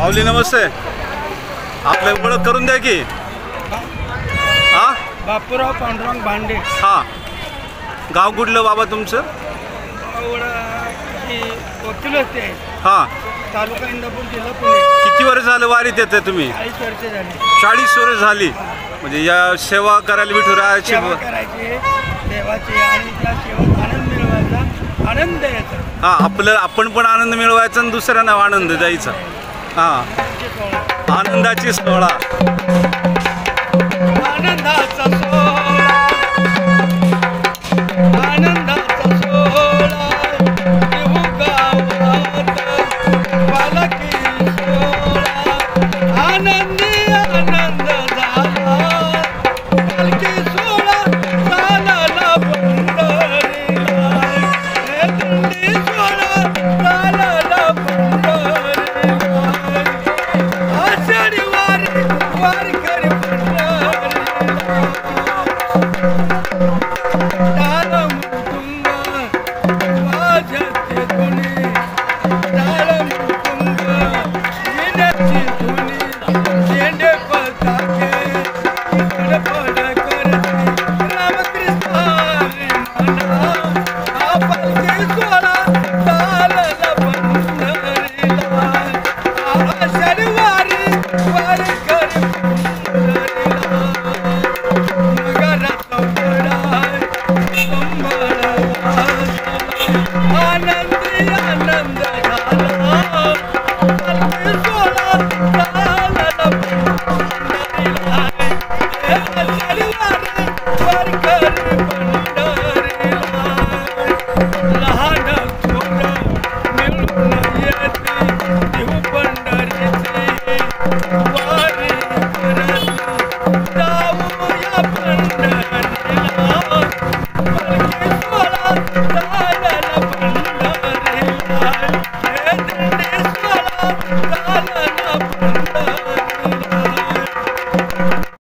माऊली नमस्ते, आपलं ओळख करून द्या की. हां, बापूराव पांडुरंग भांडे. हां, गाव कुठलं बाबा तुमचं? हां, तालुका इंदापूर, जिल्हा पुणे. किती वर्ष झालं वारीत येते तुम्ही? 40 वर्ष झाली. 40 वर्ष झाली. म्हणजे या सेवा करायला विठुरायाची सेवा करायची देवाची आणि त्या सेवेत आनंद मिळवायचा, आनंद द्यायचा. हां, आपण पण आनंद मिळवायचा आणि दुसऱ्यांना आनंद द्यायचा. हां, आनंदाची सोहळा.